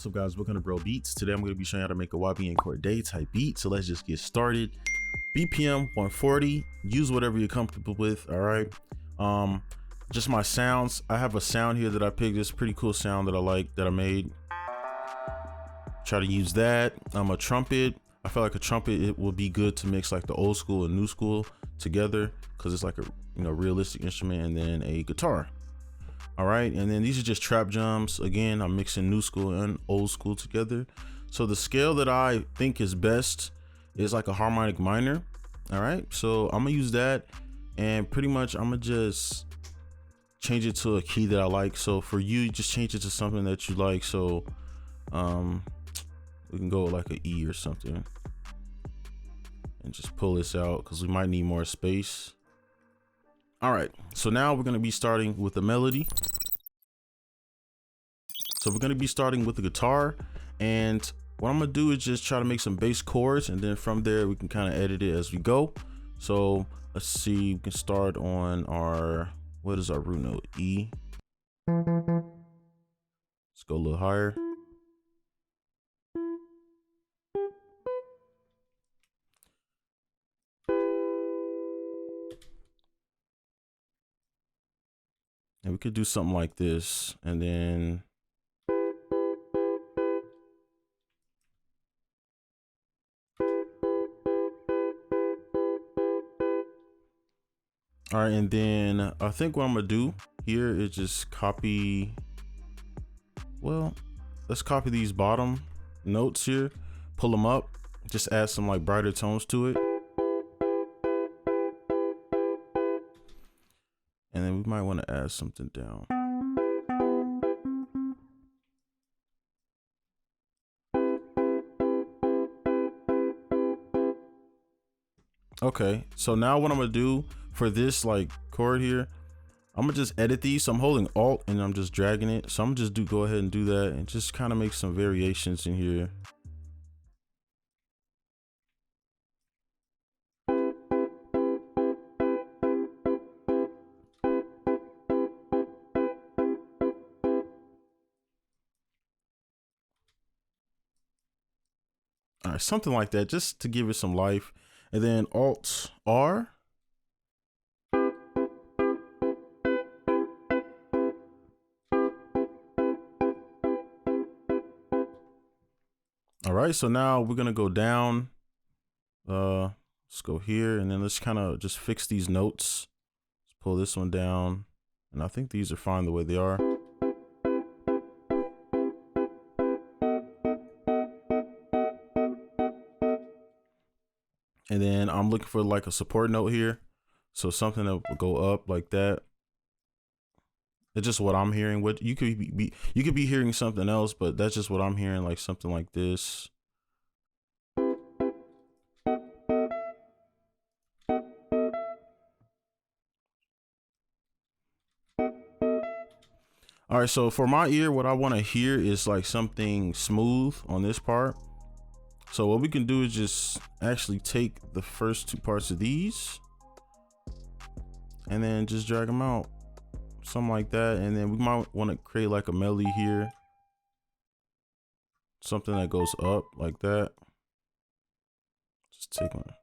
What's up, guys? Welcome to Bro Beats. Today I'm going to be showing you how to make a YBN Cordae type beat. So let's just get started. BPM 140. Use whatever you're comfortable with. All right. Just my sounds. I have a sound here that I picked. This pretty cool sound that I like that I made. Try to use that. A trumpet. I feel like a trumpet, it will be good to mix like the old school and new school together because it's like a realistic instrument. And then a guitar. All right, and then these are just trap drums. Again, I'm mixing new school and old school together. So the scale that I think is best is like a harmonic minor. All right, so I'm gonna use that, and pretty much I'm gonna just change it to a key that I like. So for you, just change it to something that you like. So we can go with like an E or something, and just pull this out because we might need more space. All right, so now we're gonna be starting with the melody. So we're gonna be starting with the guitar, and what I'm gonna do is just try to make some bass chords, and then from there we can kind of edit it as we go. So let's see, we can start on our, what is our root note? E. Let's go a little higher. And we could do something like this, and then all right, and then I think what I'm gonna do here is just copy, well, let's copy these bottom notes here, pull them up, just add some like brighter tones to it. And then we might want to add something down. Okay, so now what I'm gonna do for this like chord here, I'm gonna just edit these. So I'm holding Alt and I'm just dragging it. So I'm just go ahead and do that and just kind of make some variations in here. All right, something like that, just to give it some life. And then Alt R. All right, so now we're gonna go down. Let's go here, and then let's kind of just fix these notes. Let's pull this one down, and I think these are fine the way they are. And then I'm looking for like a support note here. So something that will go up like that. It's just what I'm hearing. What you could be hearing something else, but that's just what I'm hearing, like something like this. All right, so for my ear, what I want to hear is like something smooth on this part. So what we can do is just actually take the first two parts of these and then just drag them out, something like that. And then we might want to create like a melody here, something that goes up like that. Just take one.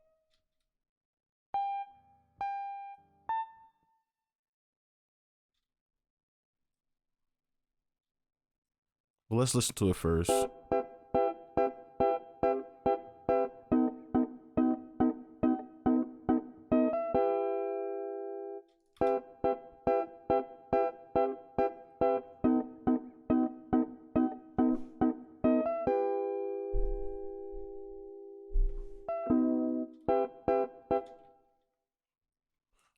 Well, let's listen to it first.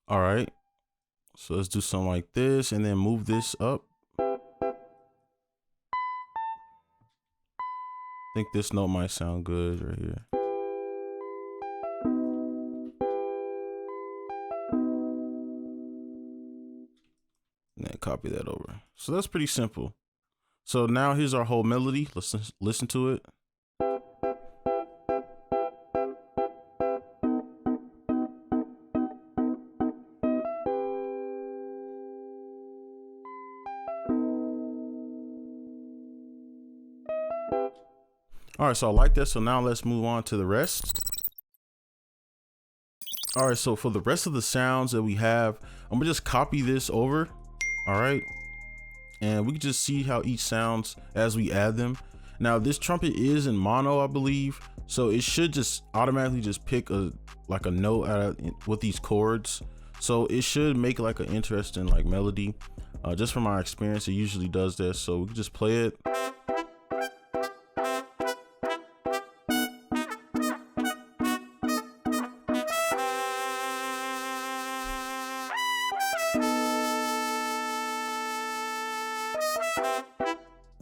All right, so let's do something like this and then move this up. I think this note might sound good right here. And then copy that over. So that's pretty simple. So now here's our whole melody. Let's listen to it. All right, so I like that. So now let's move on to the rest. All right, so for the rest of the sounds that we have, I'm gonna just copy this over. All right, and we can just see how each sounds as we add them. Now this trumpet is in mono, I believe, so it should just automatically just pick a note out with these chords. So it should make like an interesting like melody. Just from my experience, it usually does that. So we can just play it.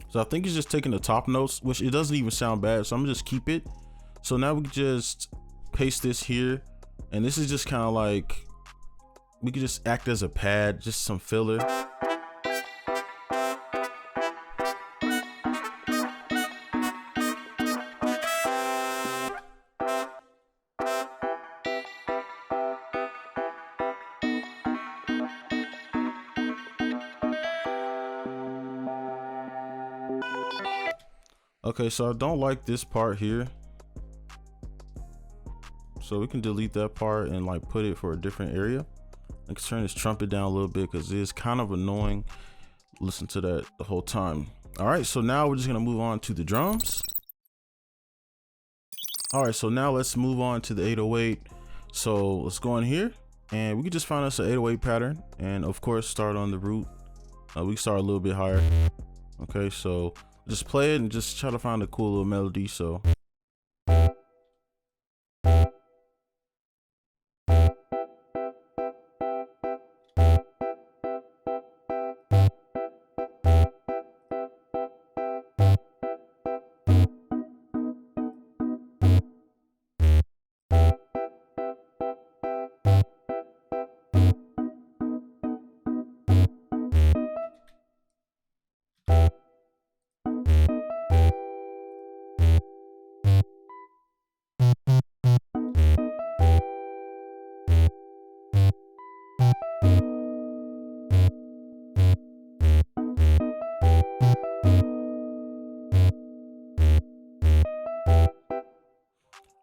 So I think it's just taking the top notes, which it doesn't even sound bad. So I'm gonna just keep it. So now we can just paste this here. And this is just kind of like, we could just act as a pad, just some filler. Okay, so I don't like this part here. So we can delete that part and like put it for a different area. I can turn this trumpet down a little bit because it's kind of annoying. Listen to that the whole time. All right, so now we're just gonna move on to the drums. All right, so now let's move on to the 808. So let's go in here and we can just find us an 808 pattern and of course start on the root. We can start a little bit higher. Okay, so just play it and just try to find a cool little melody. So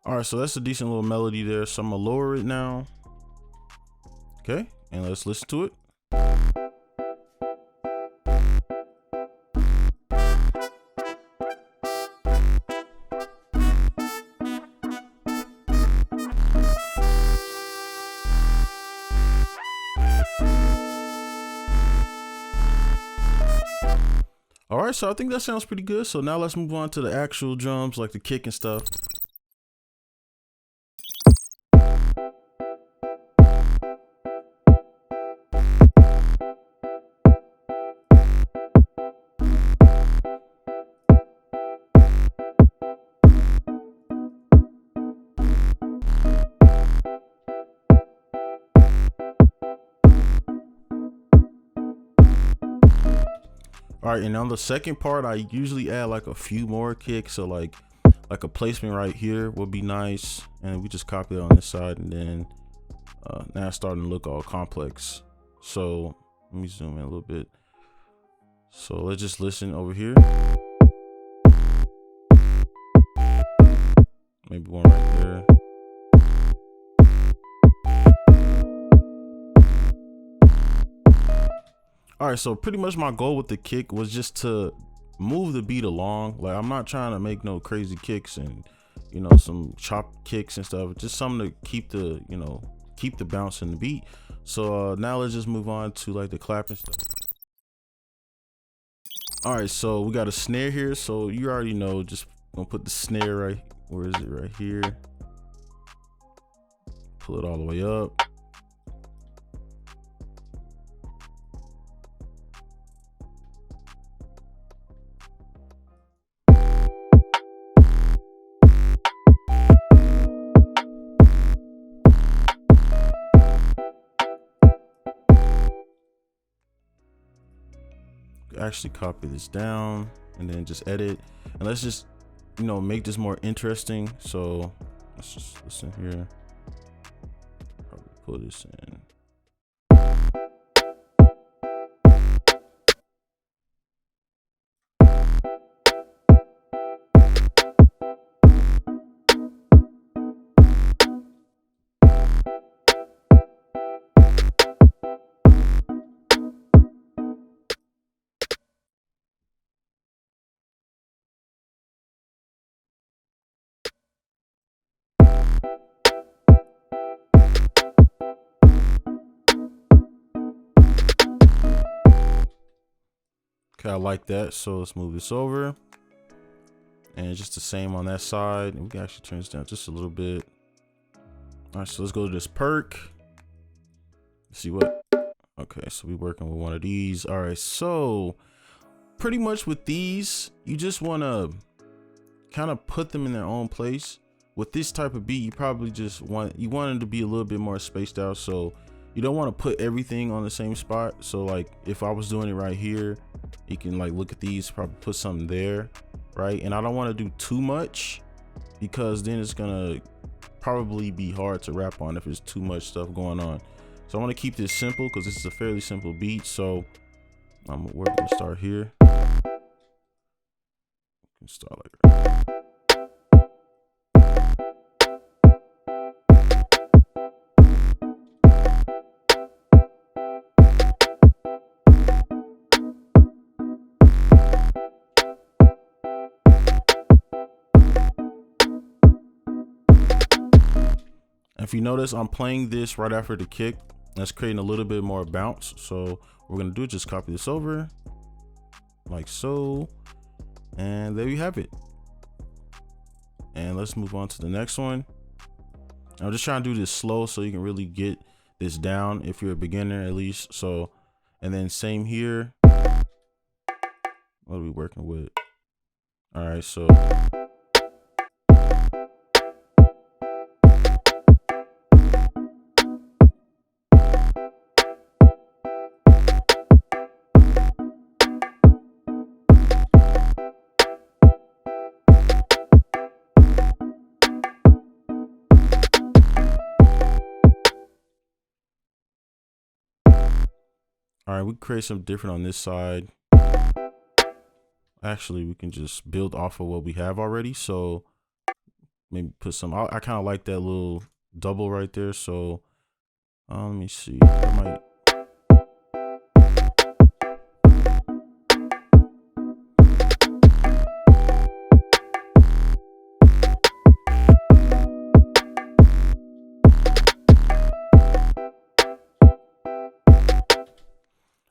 all right, so that's a decent little melody there. So I'm gonna lower it now. Okay, and let's listen to it. All right, so I think that sounds pretty good. So now let's move on to the actual drums, like the kick and stuff. All right, and on the second part, I usually add like a few more kicks. So like a placement right here would be nice. And we just copy it on this side, and then now it's starting to look all complex. So let me zoom in a little bit. So let's just listen over here. Maybe one right there. All right, so pretty much my goal with the kick was just to move the beat along. Like I'm not trying to make no crazy kicks and, you know, some chop kicks and stuff. Just something to keep the, you know, keep the bounce in the beat. So now let's just move on to like the clapping stuff. All right, so we got a snare here. So you already know, just gonna put the snare right, where is it? Right here. Pull it all the way up. Actually copy this down and then just edit, and let's just, you know, make this more interesting. So let's just listen here. Probably put this in. Okay, I like that. So let's move this over. And just the same on that side. And we can actually turn this down just a little bit. All right, so let's go to this perk. See what? Okay, so we're working with one of these. All right, so pretty much with these, you just want to kind of put them in their own place. With this type of beat, you probably just want it to be a little bit more spaced out. So you don't want to put everything on the same spot. So like if I was doing it right here, you can like look at these, probably put something there, right? And I don't want to do too much because then it's gonna probably be hard to rap on if there's too much stuff going on. So I want to keep this simple because this is a fairly simple beat. So we're gonna start here. Start like that. If you notice, I'm playing this right after the kick. That's creating a little bit more bounce. So what we're gonna do is just copy this over like so, and there you have it. And let's move on to the next one. I'm just trying to do this slow so you can really get this down if you're a beginner at least. So, and then same here. What are we working with? All right, so all right, we create some different on this side. Actually, we can just build off of what we have already. So maybe put some, I kind of like that little double right there. So let me see. I might.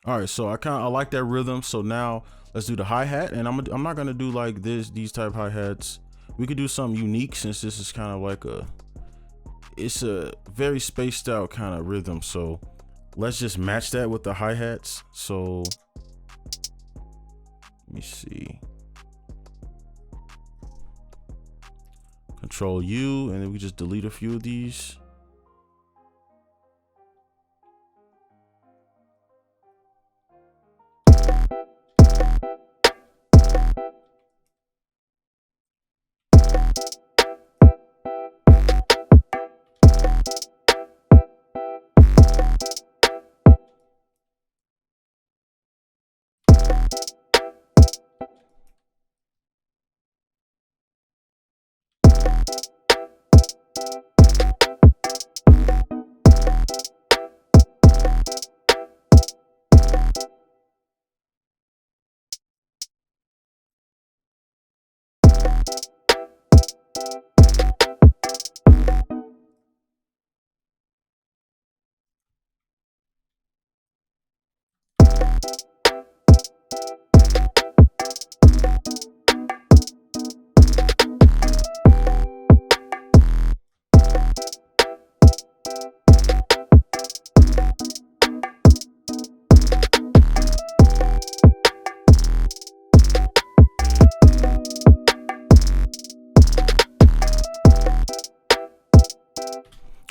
All right, so I like that rhythm. So now let's do the hi-hat, and I'm not gonna do like these type hi-hats. We could do something unique since this is kind of like it's a very spaced out kind of rhythm. So let's just match that with the hi-hats. So let me see. Control U, and then we just delete a few of these.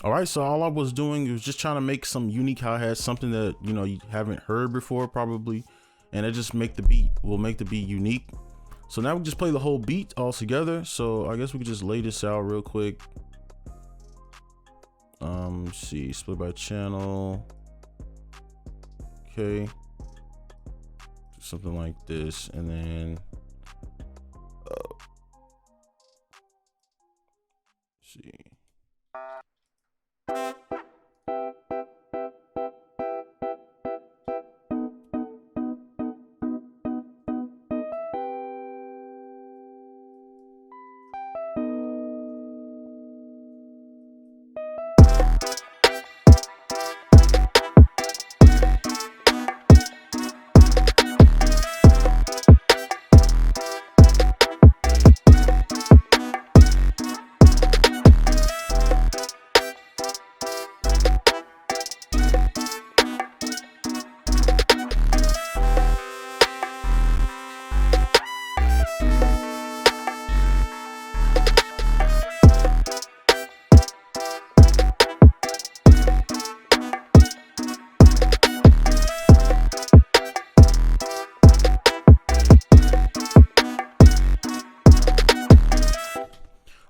All right, so all I was doing was just trying to make some unique hi-hats, something that you haven't heard before probably, and it just make the beat unique. So now we just play the whole beat all together. So I guess we could just lay this out real quick. See, split by channel. Okay, something like this, and then see.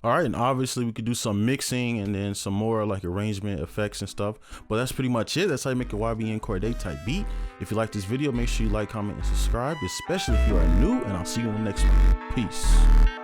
All right, and obviously we could do some mixing and then some more like arrangement effects and stuff, but that's pretty much it. That's how you make a YBN Cordae type beat. If you like this video, make sure you like, comment, and subscribe, especially if you are new, and I'll see you in the next one. Peace.